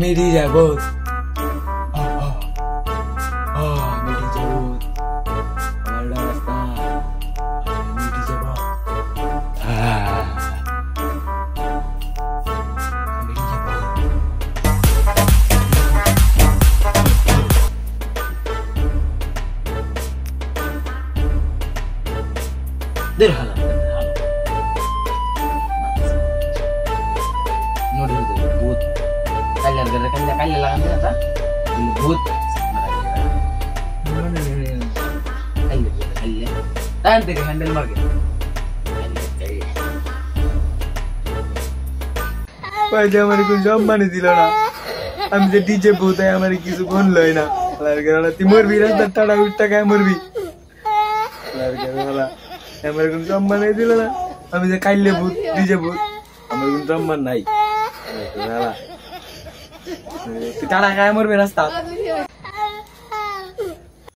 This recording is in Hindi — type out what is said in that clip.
मेरी जबूत मेरी जबूत हमारा रास्ता मेरी जबूत मेरी जबूत देर हाला नोडी भूत कल्याण कर कल्याण लगा दे आता भूत तांते के हैंडल मार के पहले हमारे को सम्मान दिला ना हम जे डीजे भूत है हमारे किसी कोन लय ना लड़के ती मोर भी रास्ता टाड़ा उठता काय मोर भी लड़के वाला हमारे को सम्मान दिला ना हम जे काइले भूत डीजे भूत हमारे को सम्मान नहीं ती टाड़ा काय मोर भी रास्ता